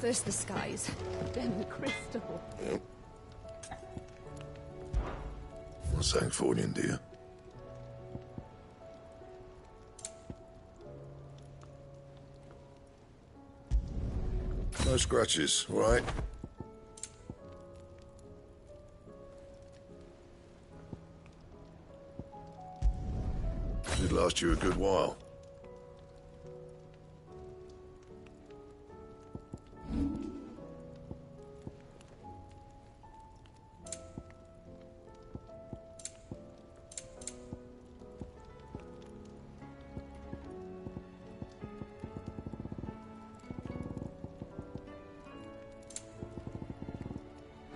First the skies, then the crystal. Yep. What's Sancfordian, dear? No scratches, all right? Should last you a good while.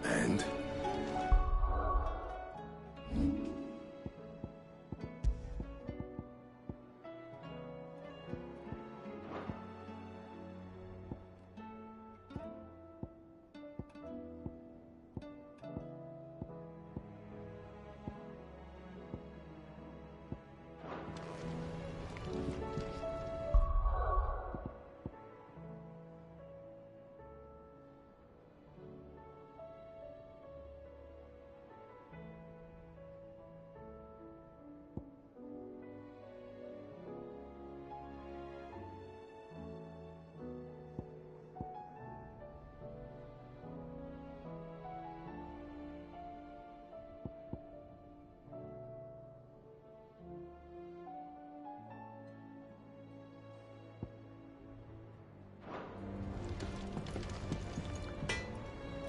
And?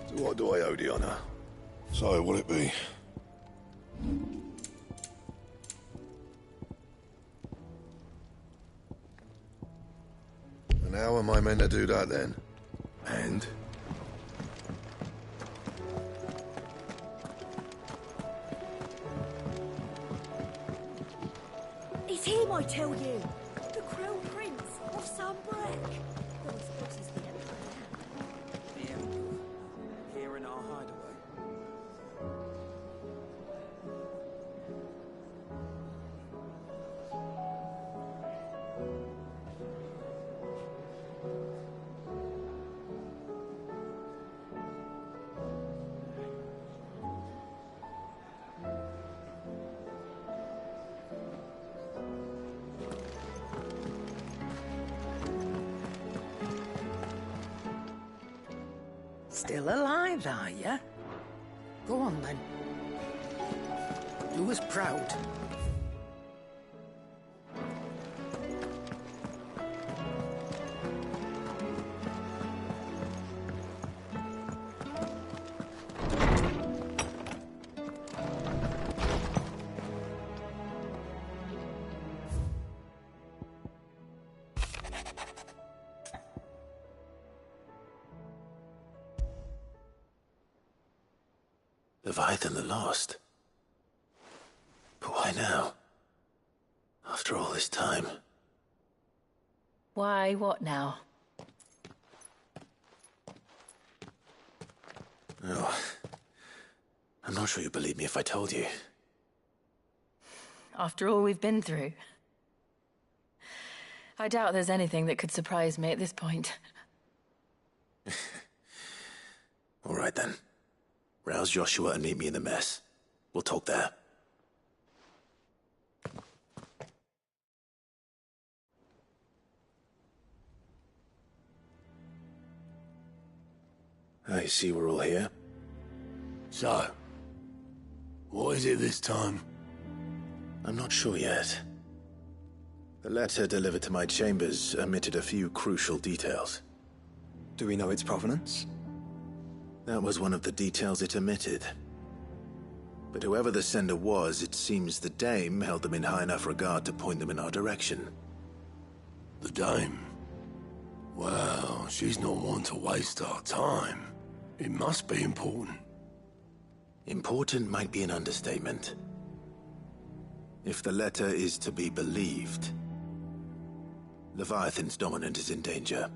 So what do I owe the honour? So, will it be? And how am I meant to do that then? And? It's him, I tell you! The Crown Prince of Sunbreak! Those bodies the Emperor. The Emperor? Here in our hideaway? Still alive, are ya? Go on, then. Do us proud. Leviathan the Lost? But why now? After all this time? Why, what now? Oh, I'm not sure you'd believe me if I told you. After all we've been through. I doubt there's anything that could surprise me at this point. All right then. Rouse Joshua and meet me in the mess. We'll talk there. I see we're all here. So, what is it this time? I'm not sure yet. The letter delivered to my chambers omitted a few crucial details. Do we know its provenance? That was one of the details it omitted. But whoever the sender was, it seems the Dame held them in high enough regard to point them in our direction. The Dame? Well, she's not one to waste our time. It must be important. Important might be an understatement. If the letter is to be believed, Leviathan's dominant is in danger.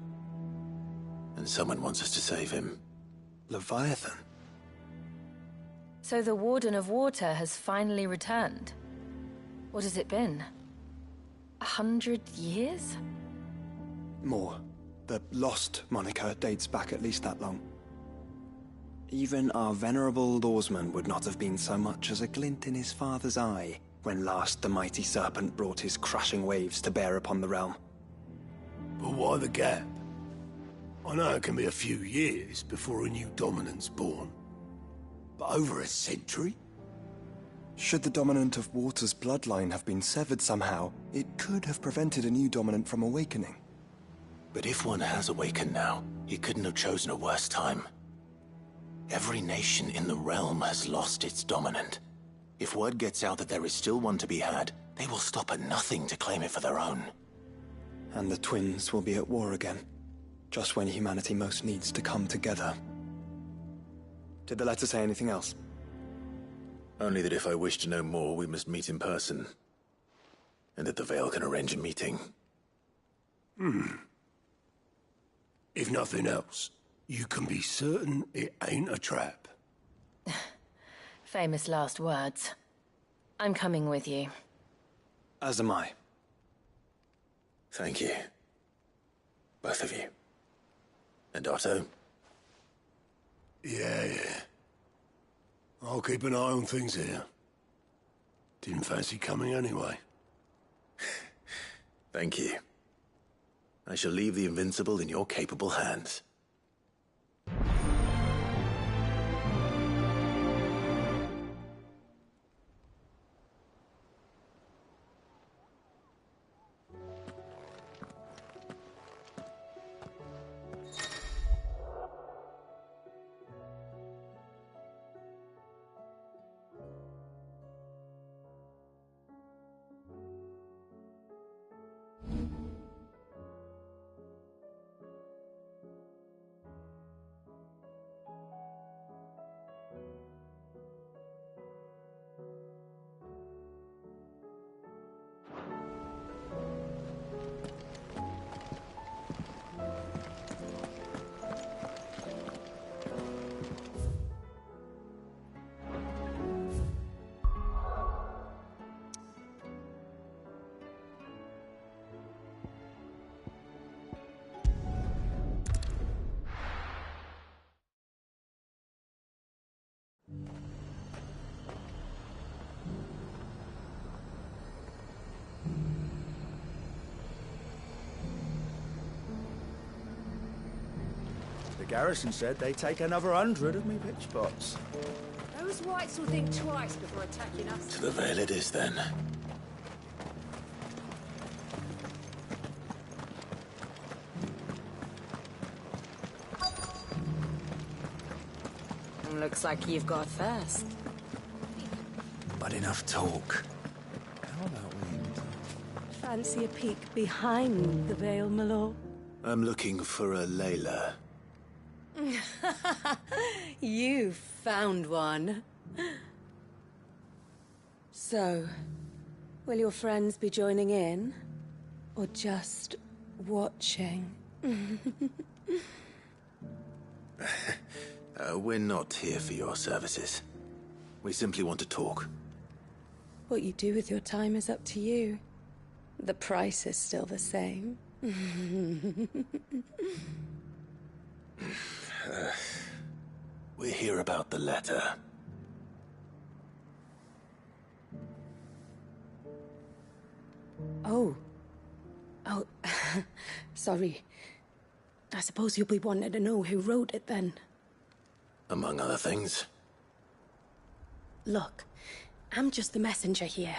And someone wants us to save him. Leviathan? So the Warden of Water has finally returned. What has it been? 100 years? More. The Lost moniker dates back at least that long. Even our venerable lawsman would not have been so much as a glint in his father's eye when last the mighty serpent brought his crushing waves to bear upon the realm. But why the gap? I know it can be a few years before a new dominant's born. But over a century? Should the dominant of Water's bloodline have been severed somehow, it could have prevented a new dominant from awakening. But if one has awakened now, he couldn't have chosen a worse time. Every nation in the realm has lost its dominant. If word gets out that there is still one to be had, they will stop at nothing to claim it for their own. And the twins will be at war again, just when humanity most needs to come together. Did the letter say anything else? Only that if I wish to know more, we must meet in person. And that the Veil can arrange a meeting. If nothing else, you can be certain it ain't a trap. Famous last words. I'm coming with you. As am I. Thank you. Both of you. And Otto? Yeah. I'll keep an eye on things here. Didn't fancy coming anyway. Thank you. I shall leave the Invincible in your capable hands. The garrison said they'd take another 100 of me pitch spots. Those whites will think twice before attacking us. To the Veil it is, then. Looks like you've got first. But enough talk. How about we... Fancy a peek behind the veil, my lord? I'm looking for a Layla. You found one. So, will your friends be joining in? Or just watching? We're not here for your services. We simply want to talk. What you do with your time is up to you. The price is still the same. We're here about the letter. Oh, sorry. I suppose you'll be wanting to know who wrote it then. Among other things. Look, I'm just the messenger here.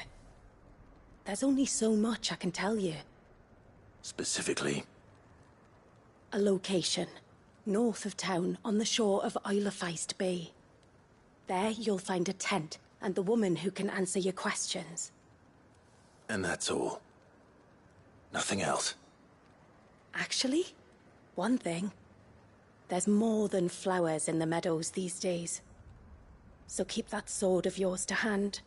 There's only so much I can tell you. Specifically? A location, north of town, on the shore of Isle of Feist Bay. There you'll find a tent, and the woman who can answer your questions. And that's all? Nothing else? Actually, one thing. There's more than flowers in the meadows these days. So keep that sword of yours to hand.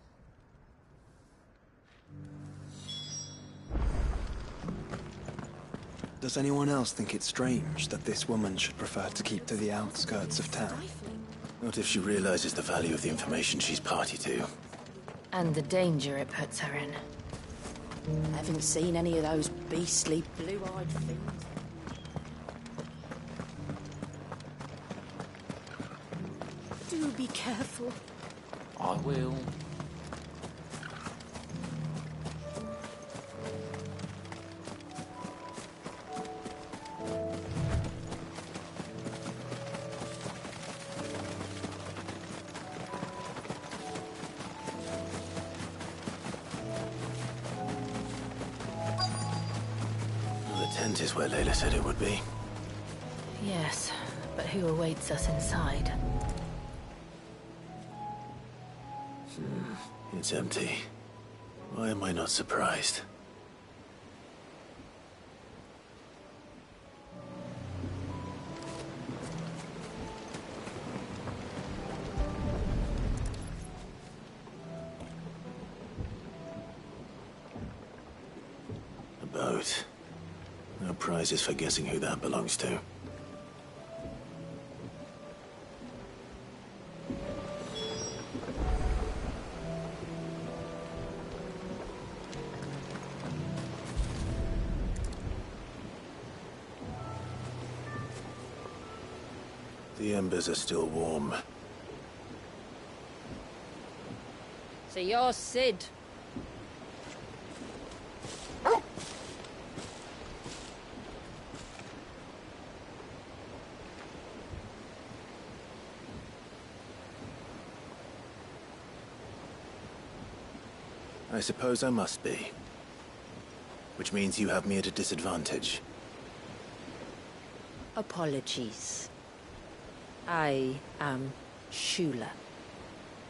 Does anyone else think it's strange that this woman should prefer to keep to the outskirts of town? Not if she realizes the value of the information she's party to. And the danger it puts her in. I haven't seen any of those beastly blue-eyed things. Be careful. I will. The tent is where Layla said it would be. Yes, but who awaits us inside? It's empty. Why am I not surprised? A boat. No prizes for guessing who that belongs to. The embers are still warm. So you're Sid. I suppose I must be. Which means you have me at a disadvantage. Apologies. I am Shula,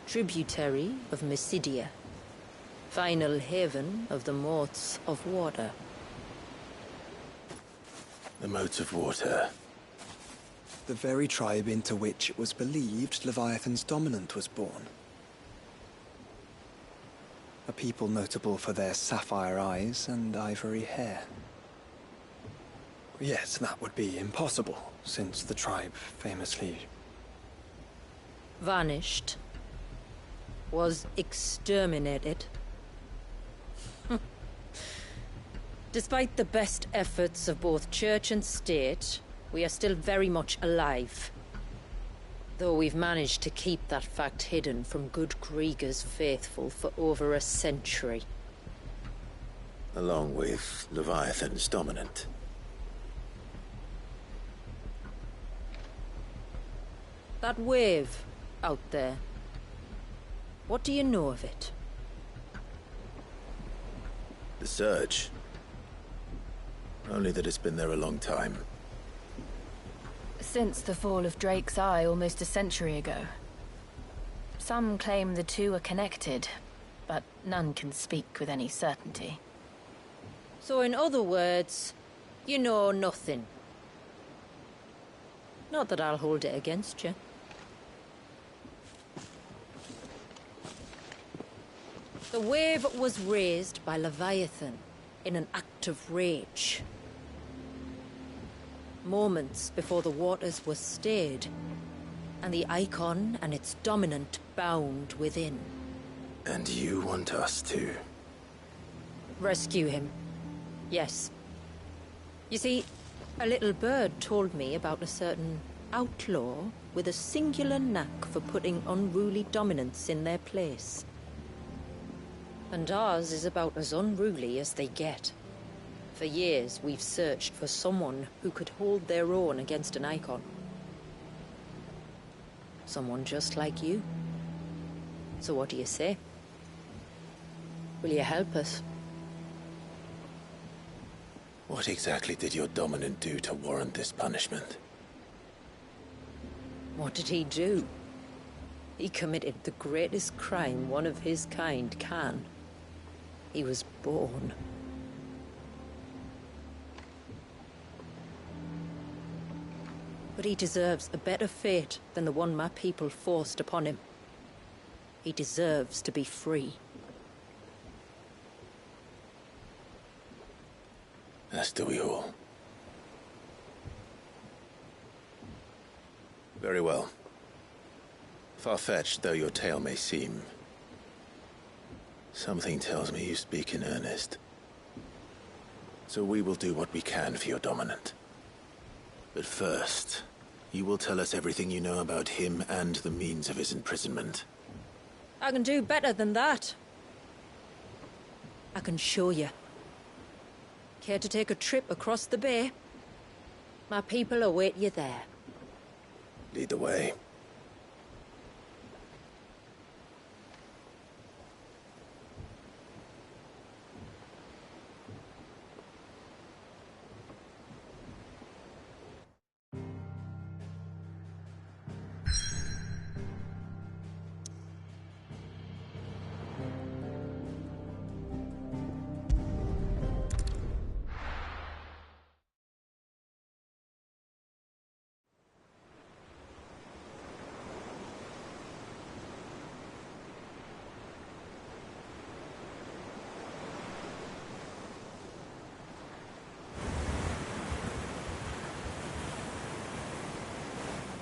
tributary of Mysidia, final haven of the Moats of Water. The Moats of Water. The very tribe into which it was believed Leviathan's dominant was born. A people notable for their sapphire eyes and ivory hair. Yes, that would be impossible, since the tribe famously... Vanished. Was exterminated. Despite the best efforts of both church and state, we are still very much alive. Though we've managed to keep that fact hidden from good Krieger's faithful for over a century. Along with Leviathan's dominant. That wave out there. What do you know of it? The Surge. Only that it's been there a long time. Since the fall of Drake's Eye almost a century ago. Some claim the two are connected, but none can speak with any certainty. So in other words, you know nothing. Not that I'll hold it against you. The wave was raised by Leviathan in an act of rage. Moments before the waters were stayed, and the Icon and its dominant bound within. And you want us to... Rescue him. Yes. You see, a little bird told me about a certain outlaw with a singular knack for putting unruly dominants in their place. And ours is about as unruly as they get. For years, we've searched for someone who could hold their own against an Icon. Someone just like you. So what do you say? Will you help us? What exactly did your dominant do to warrant this punishment? What did he do? He committed the greatest crime one of his kind can. He was born. But he deserves a better fate than the one my people forced upon him. He deserves to be free. As do we all. Very well. Far-fetched though your tale may seem, something tells me you speak in earnest. So we will do what we can for your dominant. But first, You will tell us everything you know about him and the means of his imprisonment. I can do better than that. I can show you. Care to take a trip across the bay? My people await you there. Lead the way.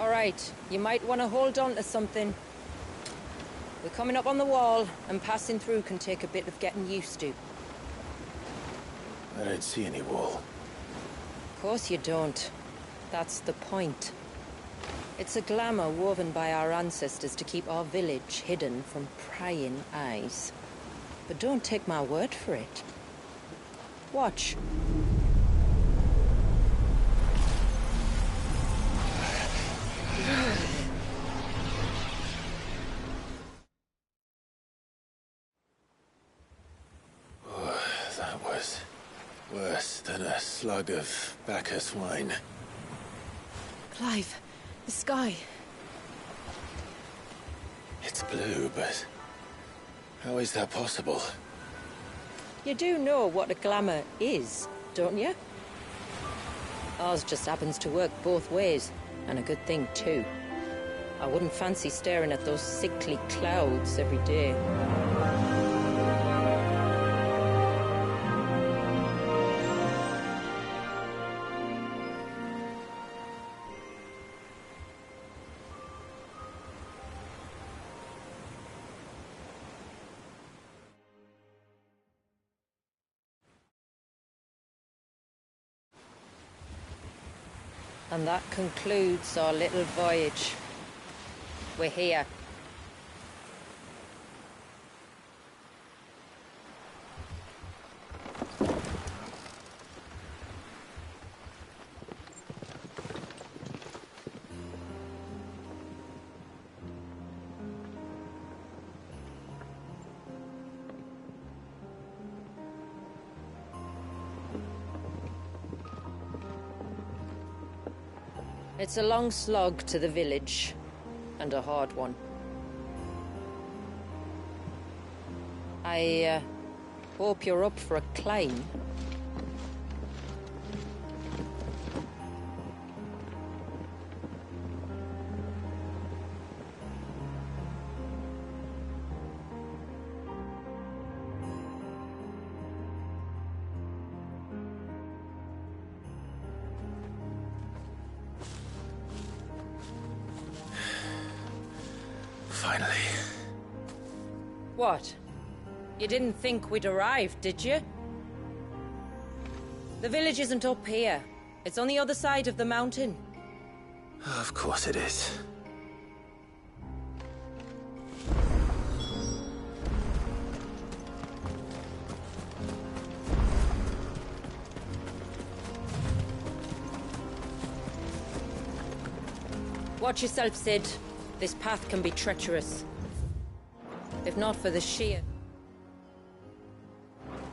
All right, you might want to hold on to something. We're coming up on the wall, and passing through can take a bit of getting used to. I don't see any wall. Of course you don't. That's the point. It's a glamour woven by our ancestors to keep our village hidden from prying eyes. But don't take my word for it. Watch. That was worse than a slug of Bacchus wine. Clive, the sky. It's blue, but how is that possible? You do know what a glamour is, don't you? Ours just happens to work both ways, and a good thing too. I wouldn't fancy staring at those sickly clouds every day. And that concludes our little voyage. We're here. It's a long slog to the village, and a hard one. I hope you're up for a climb. Finally. What? You didn't think we'd arrived, did you? The village isn't up here. It's on the other side of the mountain. Of course it is. Watch yourself, Sid. This path can be treacherous. If not for the sheer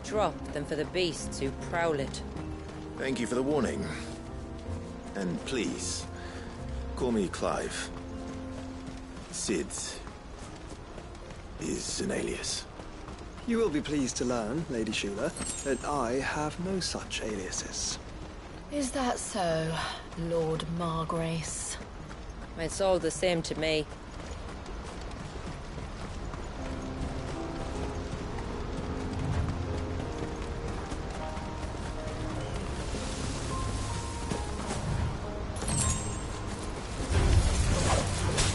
drop, then for the beasts who prowl it. Thank you for the warning. And please, call me Clive. Sid is an alias. You will be pleased to learn, Lady Shula, that I have no such aliases. Is that so, Lord Margrace? It's all the same to me.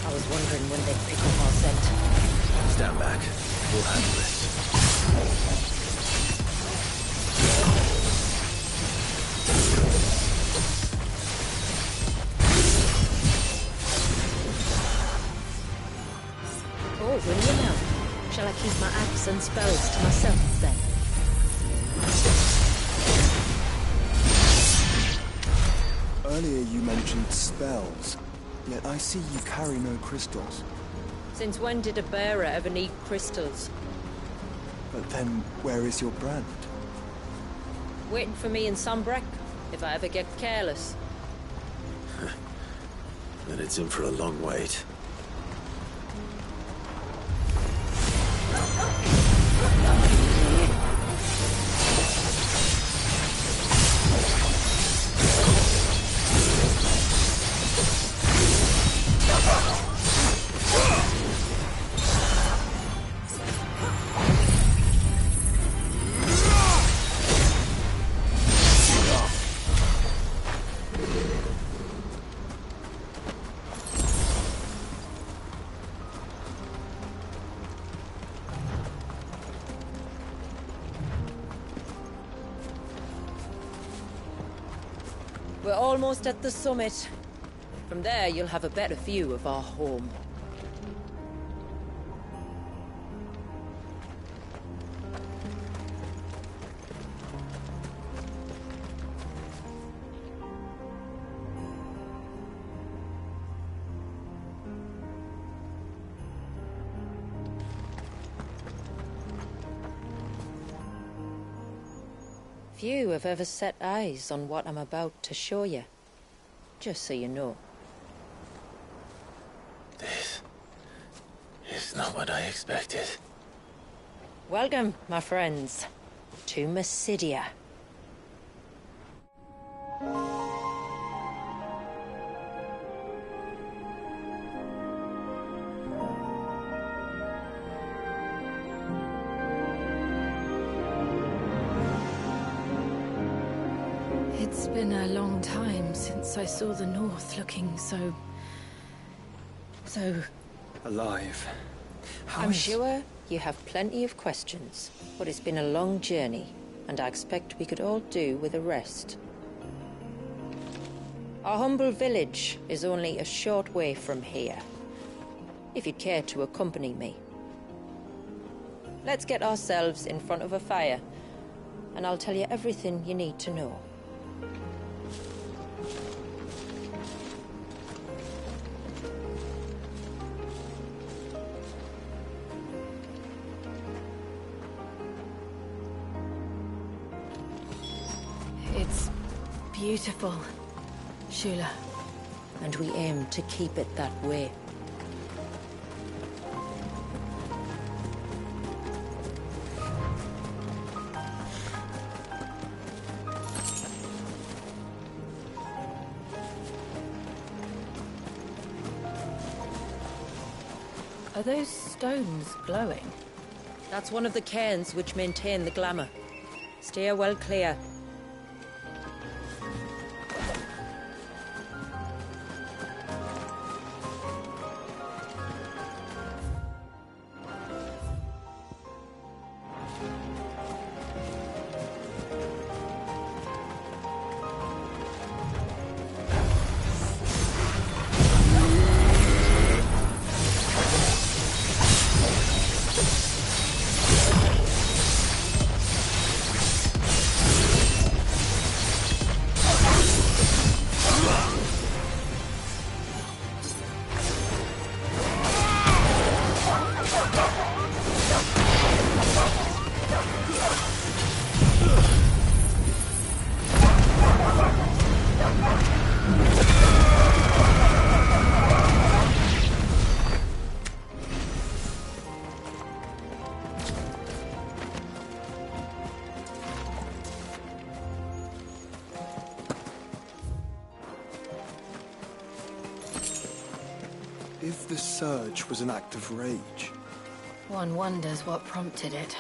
I was wondering when they'd pick up our scent. Stand back. We'll handle this. keep my axe and spells to myself, then. Earlier you mentioned spells, yet I see you carry no crystals. Since when did a bearer ever need crystals? But then, where is your brand? Waiting for me in Sombrek, if I ever get careless. Then it's in for a long wait. We're almost at the summit. From there, you'll have a better view of our home. Few have ever set eyes on what I'm about to show you. Just so you know. This is not what I expected. Welcome, my friends, to Mysidia. It's been a long time since I saw the North looking so Alive. I'm sure you have plenty of questions, but it's been a long journey, and I expect we could all do with a rest. Our humble village is only a short way from here, if you'd care to accompany me. Let's get ourselves in front of a fire, and I'll tell you everything you need to know. It's beautiful, Shula. And we aim to keep it that way. Are those stones glowing? That's one of the cairns which maintain the glamour. Steer well clear. If the surge was an act of rage, One wonders what prompted it.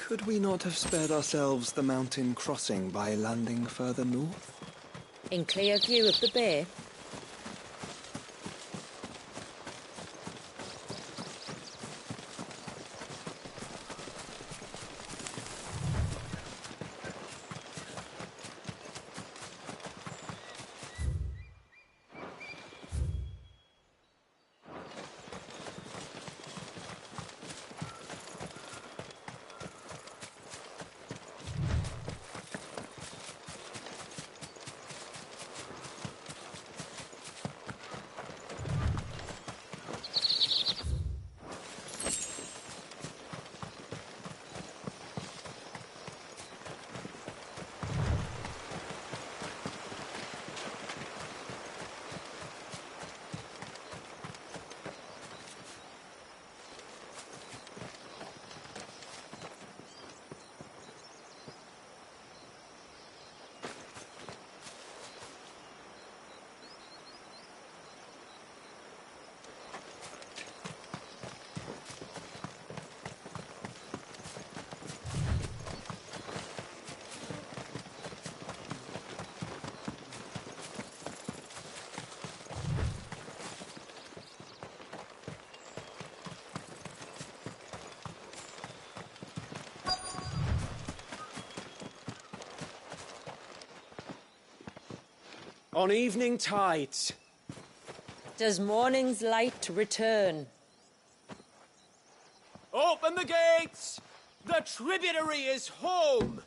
Could we not have spared ourselves the mountain crossing by landing further north? In clear view of the bay? On evening tides. Does morning's light return? Open the gates! The tributary is home!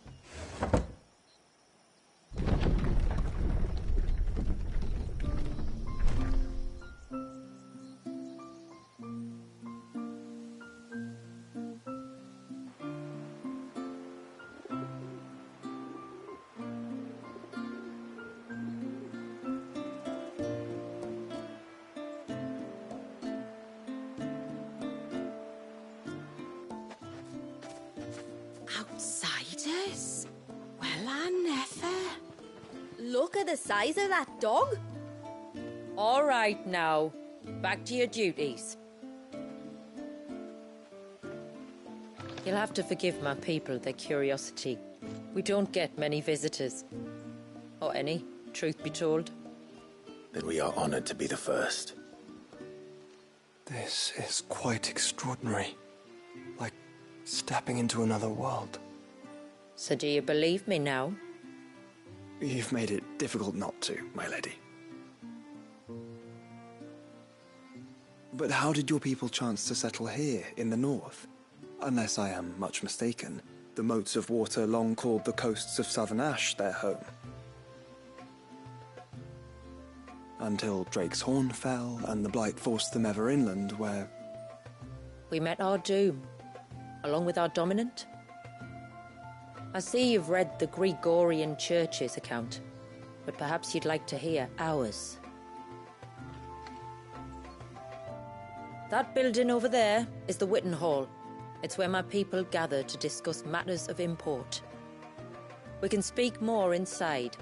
Outsiders? Well, I never. Look at the size of that dog. All right now, back to your duties. You'll have to forgive my people their curiosity. We don't get many visitors. Or any, truth be told. Then we are honored to be the first. This is quite extraordinary. Like stepping into another world. So do you believe me now? You've made it difficult not to, my lady. But how did your people chance to settle here, in the north? Unless I am much mistaken, the moats of water long called the coasts of Southern Ash their home. Until Drake's Horn fell, and the Blight forced them ever inland, where... We met our doom, along with our dominant. I see you've read the Gregorian Church's account, but perhaps you'd like to hear ours. That building over there is the Witten Hall. It's where my people gather to discuss matters of import. We can speak more inside,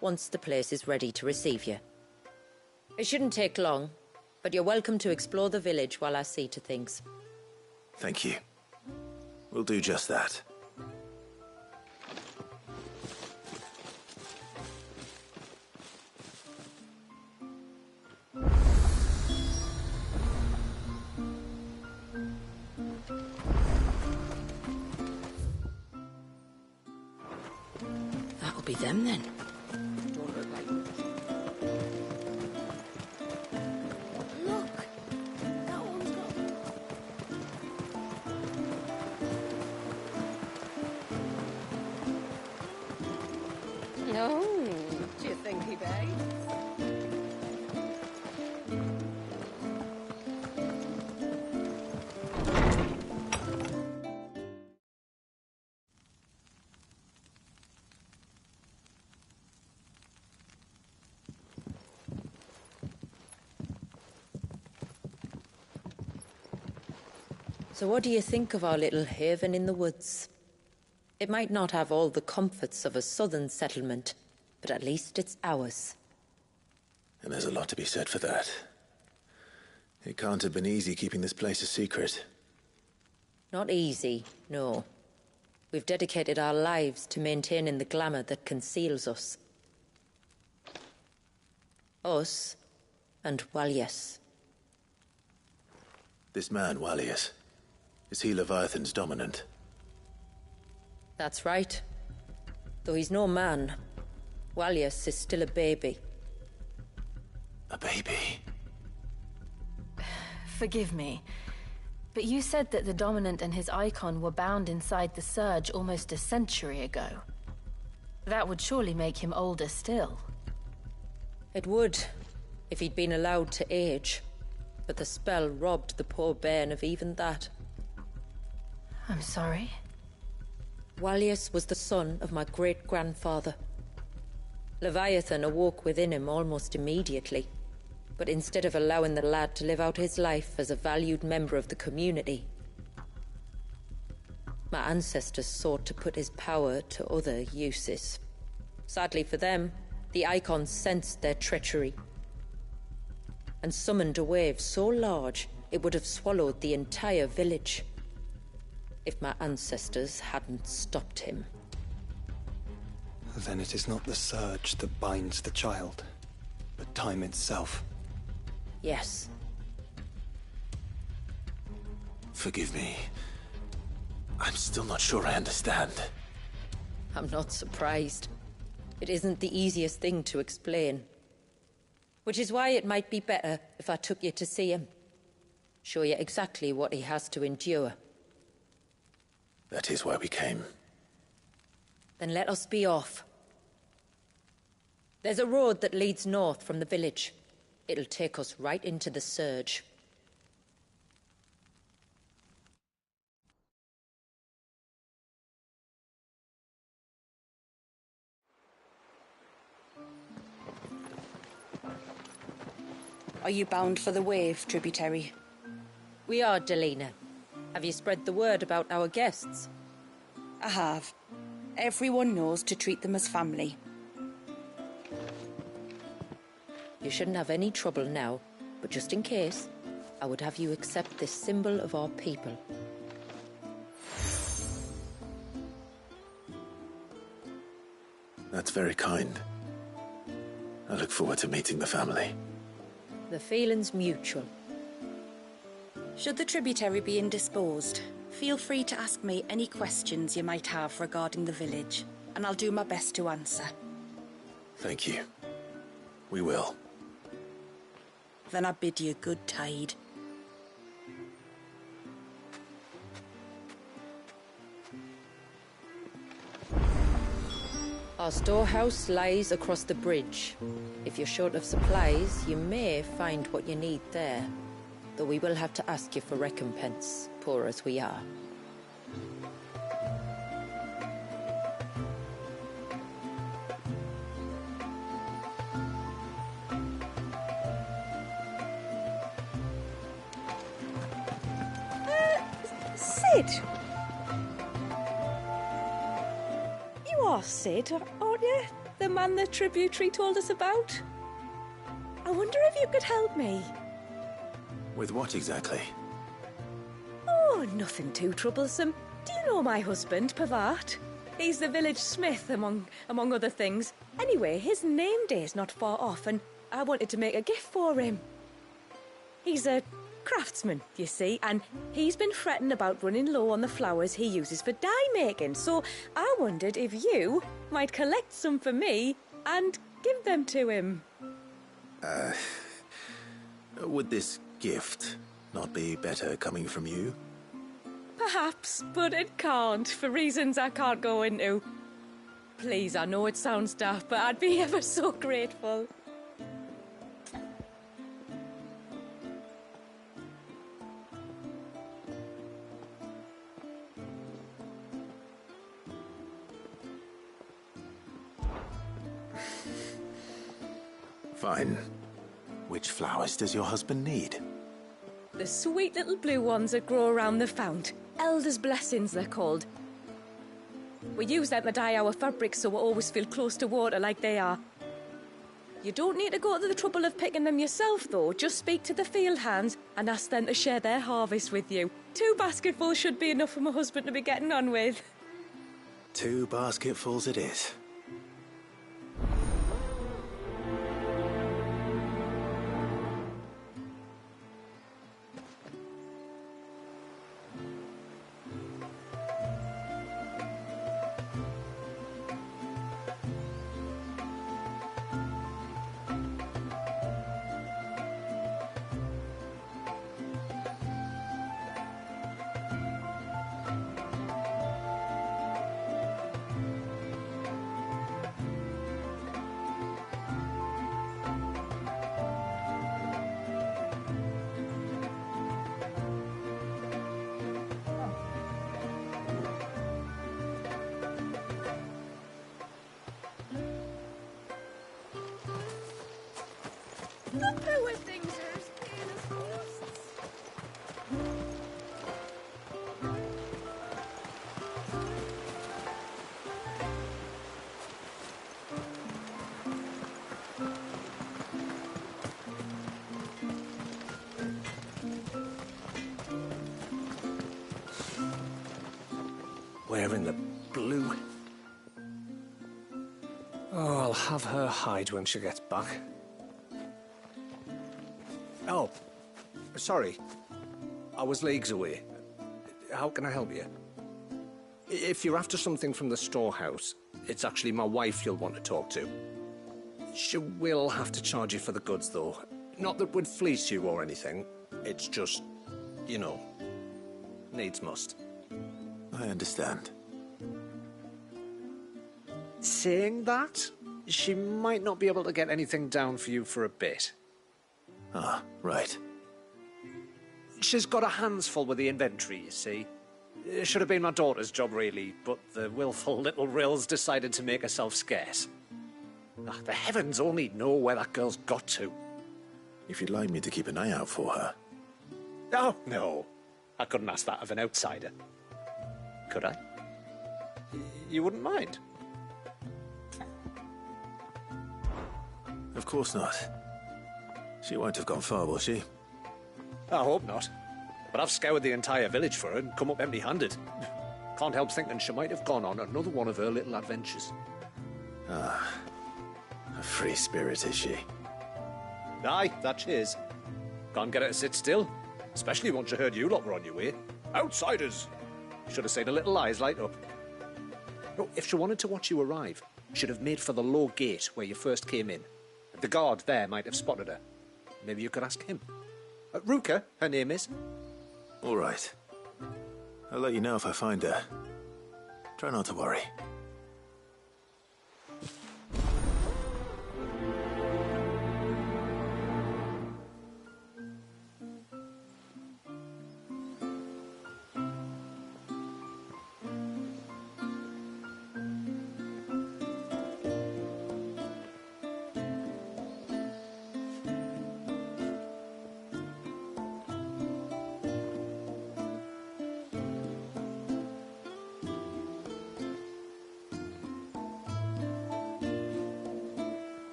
once the place is ready to receive you. It shouldn't take long, but you're welcome to explore the village while I see to things. Thank you. We'll do just that. That'll be them then. Don't look like... Look! That one's got... No, do you think he begs? So what do you think of our little haven in the woods? It might not have all the comforts of a southern settlement, but at least it's ours. And there's a lot to be said for that. It can't have been easy keeping this place a secret. Not easy, no. We've dedicated our lives to maintaining the glamour that conceals us. Us and Walias. This man, Walias, is he Leviathan's dominant? That's right. Though he's no man, Walias is still a baby. A baby? Forgive me, but you said that the Dominant and his icon were bound inside the Surge almost a century ago. That would surely make him older still. It would, if he'd been allowed to age. But the spell robbed the poor bairn of even that. I'm sorry? Walias was the son of my great-grandfather. Leviathan awoke within him almost immediately. But instead of allowing the lad to live out his life as a valued member of the community, my ancestors sought to put his power to other uses. Sadly for them, the Icons sensed their treachery and summoned a wave so large it would have swallowed the entire village if my ancestors hadn't stopped him. Then it is not the Surge that binds the child, but time itself. Yes. Forgive me. I'm still not sure I understand. I'm not surprised. It isn't the easiest thing to explain. Which is why it might be better if I took you to see him. Show you exactly what he has to endure. That is why we came. Then let us be off. There's a road that leads north from the village. It'll take us right into the Surge. Are you bound for the Wave, tributary? We are, Delina. Have you spread the word about our guests? I have. Everyone knows to treat them as family. You shouldn't have any trouble now, but just in case, I would have you accept this symbol of our people. That's very kind. I look forward to meeting the family. The feeling's mutual. Should the tributary be indisposed, feel free to ask me any questions you might have regarding the village, and I'll do my best to answer. Thank you. We will. Then I bid you good tide. Our storehouse lies across the bridge. If you're short of supplies, you may find what you need there. Though we will have to ask you for recompense, poor as we are. Sid! You are Sid, aren't you? The man the tributary told us about? I wonder if you could help me. With what exactly? Oh, nothing too troublesome. Do you know my husband, Pavat? He's the village smith, among other things. Anyway, his name day's not far off, and I wanted to make a gift for him. He's a craftsman, you see, and he's been fretting about running low on the flowers he uses for dye making, so I wondered if you might collect some for me and give them to him. Would this gift not be better coming from you? Perhaps, but it can't, for reasons I can't go into. Please, I know it sounds daft, but I'd be ever so grateful. Fine. Which flowers does your husband need? The sweet little blue ones that grow around the fount. Elder's blessings, they're called. We use them to dye our fabrics so we always feel close to water like they are. You don't need to go to the trouble of picking them yourself, though. Just speak to the field hands and ask them to share their harvest with you. 2 basketfuls should be enough for my husband to be getting on with. 2 basketfuls it is. Not know where things are as clean as ghosts. Where in the blue? Oh, I'll have her hide when she gets back. Oh, sorry. I was leagues away. How can I help you? If you're after something from the storehouse, it's actually my wife you'll want to talk to. She will have to charge you for the goods, though. Not that we'd fleece you or anything. It's just, you know, needs must. I understand. Saying that, she might not be able to get anything down for you for a bit. Ah, right. She's got her hands full with the inventory, you see. It should have been my daughter's job, really, but the willful little Rills decided to make herself scarce. Ah, the heavens only know where that girl's got to. If you'd like me to keep an eye out for her. Oh, no. I couldn't ask that of an outsider. Could I? You wouldn't mind? Of course not. She won't have gone far, will she? I hope not. But I've scoured the entire village for her and come up empty-handed. Can't help thinking she might have gone on another one of her little adventures. Ah, a free spirit, is she? Aye, that she is. Can't get her to sit still, especially once she heard you lot were on your way. Outsiders! Should have seen her little eyes light up. No, if she wanted to watch you arrive, she'd have made for the low gate where you first came in. The guard there might have spotted her. Maybe you could ask him. Ruka, her name is. All right. I'll let you know if I find her. Try not to worry.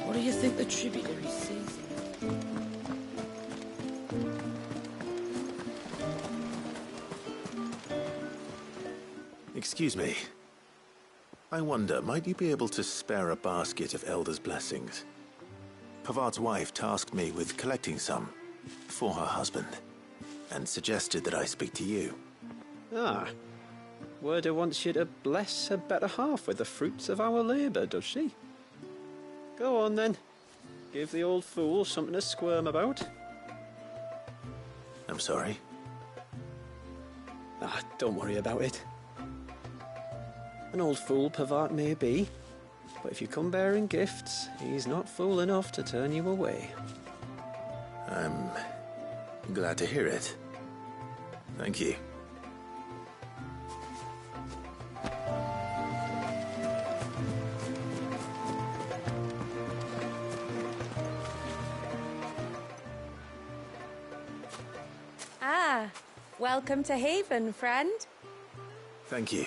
What do you think the tributary says? Excuse me. I wonder, might you be able to spare a basket of Elder's blessings? Pavard's wife tasked me with collecting some for her husband, and suggested that I speak to you. Ah. Werda wants you to bless her better half with the fruits of our labour, does she? Go on then. Give the old fool something to squirm about. I'm sorry. Ah, don't worry about it. An old fool Pavard may be, but if you come bearing gifts, he's not fool enough to turn you away. I'm glad to hear it. Thank you. Ah, welcome to Haven, friend. Thank you.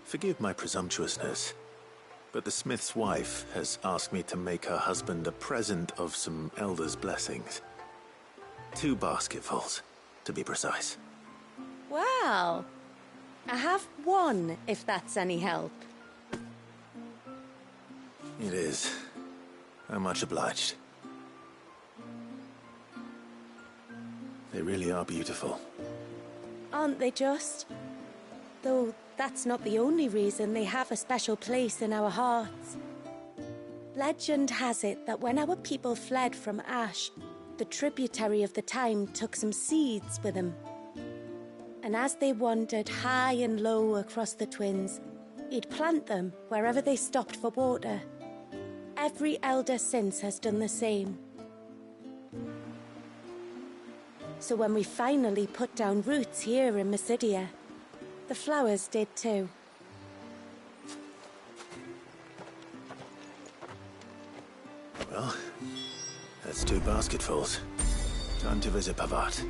Forgive my presumptuousness, but the smith's wife has asked me to make her husband a present of some Elder's blessings. 2 basketfuls, to be precise. Well, I have one, if that's any help. It is. I'm much obliged. They really are beautiful. Aren't they just? Though that's not the only reason they have a special place in our hearts. Legend has it that when our people fled from Ash, the tributary of the time took some seeds with them. And as they wandered high and low across the Twins, he'd plant them wherever they stopped for water. Every elder since has done the same. So when we finally put down roots here in Mysidia, the flowers did too. Well, that's 2 basketfuls. Time to visit Pavat.